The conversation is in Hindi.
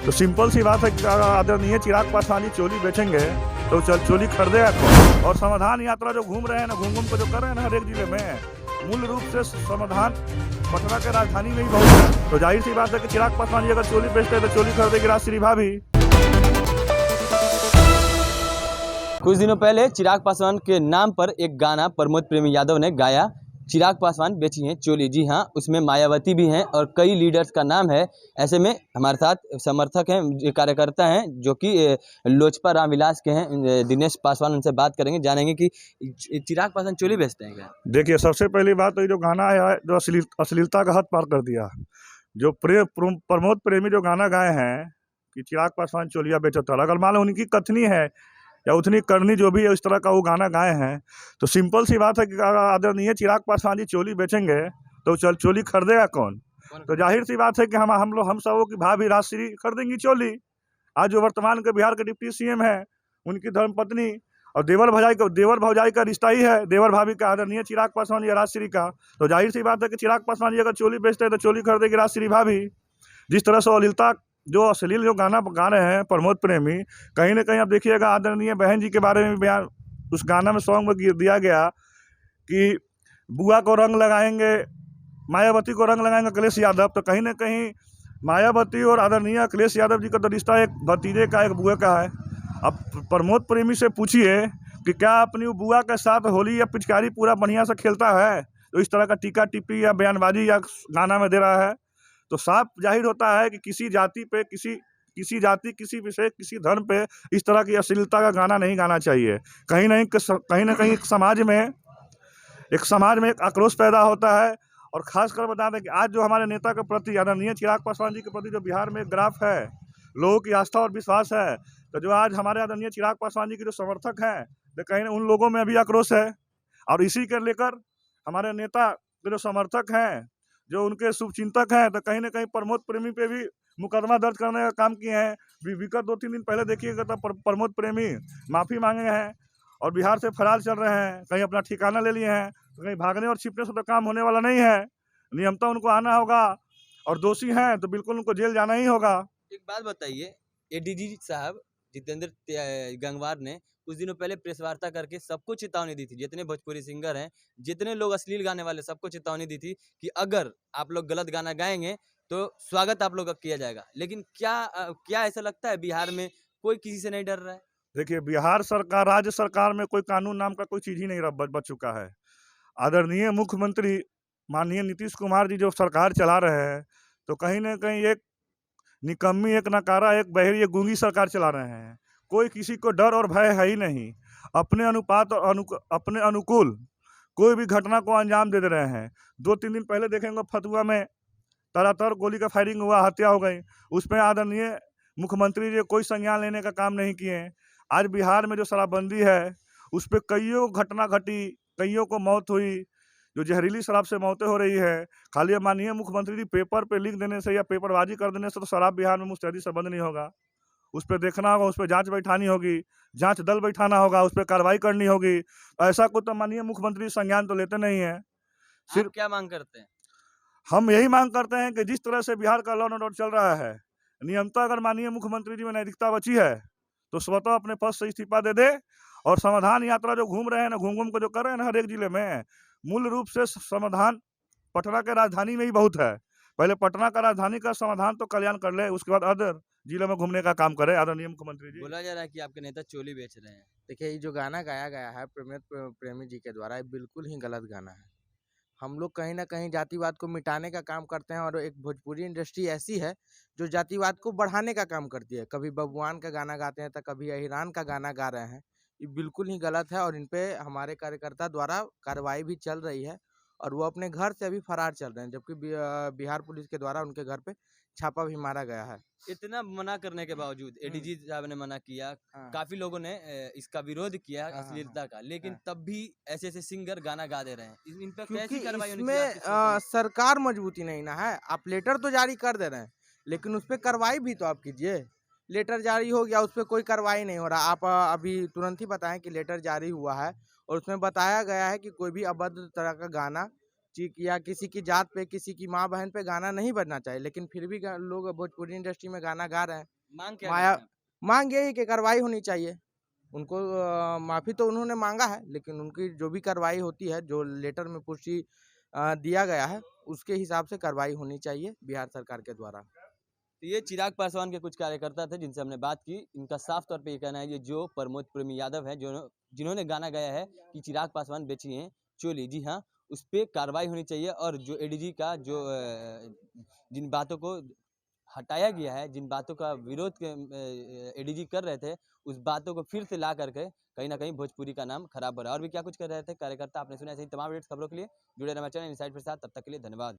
तो सिंपल सी बात है कि आदरणीय चिराग पासवान जी चोली बेचेंगे तो चोली खरीदेगा कौन। और समाधान यात्रा जो घूम रहे हैं ना, घूम को जो कर रहे हैं ना हर एक जिले में, मूल रूप से समाधान पटना के राजधानी में ही बहुत है। तो जाहिर सी बात है कि चिराग पासवान जी अगर चोली बेचते हैं तो चोली खरीदेगी राजश्री भाभी। कुछ दिनों पहले चिराग पासवान के नाम पर एक गाना प्रमोद प्रेमी यादव ने गाया, चिराग पासवान बेची हैं चोली। जी हाँ, उसमें मायावती भी हैं और कई लीडर्स का नाम है। ऐसे में हमारे साथ समर्थक हैं, कार्यकर्ता हैं जो कि लोजपा रामविलास के हैं, दिनेश पासवान। उनसे बात करेंगे, जानेंगे कि चिराग पासवान चोली बेचते हैं क्या। देखिए, सबसे पहली बात तो ये जो गाना है जो अश्लीलता का हद पार कर दिया। जो प्रमोद प्रेमी जो गाना गाए हैं कि चिराग पासवान चोलिया बेचता है, अगर मान लो उनकी कथनी है या उतनी करनी जो भी है, इस तरह का वो गाना गाए हैं, तो सिंपल सी बात है कि आदरणीय चिराग पासवान जी चोली बेचेंगे तो चोली खरीदेगा कौन। तो जाहिर सी बात है कि हम सबों की भाभी राजश्री खरीदेंगी चोली। आज जो वर्तमान के बिहार के डिप्टी सीएम है, उनकी धर्मपत्नी और देवर भौजाई का रिश्ता ही है, देवर भाभी का आदरणीय चिराग पासवान या राजश्री का। तो जाहिर सी बात है कि चिराग पासवान जी अगर चोली बेचते हैं तो चोली खरीदेगी राजश्री भाभी। जिस तरह से अश्लील जो गाना गा रहे हैं प्रमोद प्रेमी, कहीं ना कहीं आप देखिएगा आदरणीय बहन जी के बारे में बयान उस गाना में सॉन्ग में दिया गया कि बुआ को रंग लगाएंगे, मायावती को रंग लगाएंगे अखिलेश यादव। तो कहीं ना कहीं मायावती और आदरणीय अखिलेश यादव जी का तो रिश्ता एक भतीजे का, एक बुआ का है। अब प्रमोद प्रेमी से पूछिए कि क्या अपनी बुआ के साथ होली या पिचकारी पूरा बढ़िया से खेलता है, तो इस तरह का टीका टिप्पी या बयानबाजी या गाना में दे रहा है। तो साफ जाहिर होता है कि किसी जाति पे, किसी जाति, किसी विषय, किसी धर्म पे इस तरह की अश्लीलता का गाना नहीं गाना चाहिए। कहीं ना कहीं एक समाज में एक आक्रोश पैदा होता है। और खासकर बता दें कि आज जो हमारे नेता के प्रति, आदरणीय चिराग पासवान जी के प्रति जो बिहार में एक ग्राफ है, लोगों की आस्था और विश्वास है, तो जो आज हमारे आदरणीय चिराग पासवान जी के जो समर्थक हैं, तो कहीं उन लोगों में अभी आक्रोश है। और इसी के लेकर हमारे नेता के जो समर्थक हैं, जो उनके शुभचिंतक हैं, तो कहीं ना कहीं प्रमोद प्रेमी पे भी मुकदमा दर्ज करने का काम किए हैं। विगत 2-3 दिन पहले देखिएगा तो प्रमोद प्रेमी माफ़ी मांगे हैं और बिहार से फरार चल रहे हैं, कहीं अपना ठिकाना ले लिए हैं। तो कहीं भागने और छिपने से तो काम होने वाला नहीं है, नियमतः उनको आना होगा और दोषी हैं तो बिल्कुल उनको जेल जाना ही होगा। एक बात बताइए, एडीजी साहब जितेंद्र गंगवार ने कुछ दिनों पहले प्रेस वार्ता करके सबको चेतावनी दी थी, जितने भोजपुरी सिंगर हैं, जितने लोग अश्लील गाने वाले, सबको चेतावनी दी थी कि अगर आप लोग गलत गाना गाएंगे तो स्वागत आप लोग का किया जाएगा। लेकिन क्या ऐसा लगता है बिहार में कोई किसी से नहीं डर रहा है? देखिए, बिहार सरकार, राज्य सरकार में कोई कानून नाम का कोई चीज़ ही नहीं बच चुका है। आदरणीय मुख्यमंत्री माननीय नीतीश कुमार जी जो सरकार चला रहे हैं, तो कहीं ना कहीं एक निकम्मी, एक नकारा, एक बहरी, एक गूंगी सरकार चला रहे हैं। कोई किसी को डर और भय है ही नहीं। अपने अनुपात और अपने अनुकूल कोई भी घटना को अंजाम दे रहे हैं। 2-3 दिन पहले देखेंगे फतुआ में तड़ातड़ गोली का फायरिंग हुआ, हत्या हो गई। उसमें आदरणीय मुख्यमंत्री जी कोई संज्ञान लेने का काम नहीं किए। आज बिहार में जो शराबबंदी है, उस पर कईयों घटना घटी, कईयों को मौत हुई, जो जहरीली शराब से मौतें हो रही है। खाली माननीय मुख्यमंत्री जी पेपर पे लिख देने से या पेपरबाजी कर देने से तो शराब बिहार में मुस्तैदी से बंद नहीं होगा। उस पर देखना होगा, उस पर जांच बैठानी होगी, जांच दल बैठाना होगा, उस पर कार्रवाई करनी होगी। ऐसा कुछ तो माननीय मुख्यमंत्री संज्ञान तो लेते नहीं है। सिर्फ क्या मांग करते हैं? हम यही मांग करते हैं कि जिस तरह से बिहार का लॉ एंड ऑर्डर चल रहा है, नियमतः अगर माननीय मुख्यमंत्री जी में नैतिकता बची है तो स्वतः अपने पद से इस्तीफा दे दे। और समाधान यात्रा जो घूम रहे हैं ना, घूम को जो कर रहे हैं ना हर एक जिले में, मूल रूप से समाधान पटना के राजधानी में ही बहुत है। पहले पटना का राजधानी का समाधान तो कल्याण कर ले, उसके बाद अदर जिले में घूमने का काम करे आदरणीय मुख्यमंत्री जी। बोला जा रहा है कि आपके नेता चोली बेच रहे हैं। देखिए, ये जो गाना गाया गया है प्रमोद प्रेमी जी के द्वारा, ये बिल्कुल ही गलत गाना है। हम लोग कहीं ना कहीं जातिवाद को मिटाने का काम करते हैं और एक भोजपुरी इंडस्ट्री ऐसी है जो जातिवाद को बढ़ाने का काम करती है। कभी बबुआन का गाना गाते हैं तो कभी अहिरान का गाना गा रहे हैं। ये बिल्कुल ही गलत है और इन पे हमारे कार्यकर्ता द्वारा कार्रवाई भी चल रही है और वो अपने घर से अभी फरार चल रहे हैं, जबकि बिहार पुलिस के द्वारा उनके घर पे छापा भी मारा गया है। इतना मना करने के बावजूद एडीजी साहब ने मना किया, काफी लोगों ने इसका विरोध किया अश्लीलता का, लेकिन तब भी ऐसे ऐसे सिंगर गाना गा दे रहे हैं। इन पर कैसी कार्रवाई होनी चाहिए? इसमें सरकार मजबूती नहीं ना है। आप लेटर तो जारी कर दे रहे हैं, लेकिन उस पर कार्रवाई भी तो आप कीजिए। लेटर जारी हो गया, उस पर कोई कार्रवाई नहीं हो रहा। आप अभी तुरंत ही बताएं कि लेटर जारी हुआ है और उसमें बताया गया है कि कोई भी अभद्र तरह का गाना या किसी की जात पे, किसी की माँ बहन पे गाना नहीं बजना चाहिए, लेकिन फिर भी लोग भोजपुरी इंडस्ट्री में गाना गा रहे हैं। मांग क्या माया करते हैं? मांग यही कि कार्रवाई होनी चाहिए। उनको माफ़ी तो उन्होंने माँगा है, लेकिन उनकी जो भी कार्रवाई होती है, जो लेटर में पुष्टि दिया गया है, उसके हिसाब से कार्रवाई होनी चाहिए बिहार सरकार के द्वारा। तो ये चिराग पासवान के कुछ कार्यकर्ता थे जिनसे हमने बात की। इनका साफ तौर पे ये कहना है, ये जो प्रमोद प्रेमी यादव है, जो जिन्होंने गाना गाया है कि चिराग पासवान बेची हैं चोली, जी हाँ, उस पे कार्रवाई होनी चाहिए। और जो एडीजी का जो जिन बातों को हटाया गया है, जिन बातों का विरोध एडीजी कर रहे थे, उस बातों को फिर से ला करके कहीं ना कहीं भोजपुरी का नाम खराब हो रहा है। और भी क्या कुछ कर रहे थे कार्यकर्ता, आपने सुना। ऐसे ही तमाम अपडेट्स खबरों के लिए जुड़े रहना चैनल इनसाइड के साथ। तब तक के लिए धन्यवाद।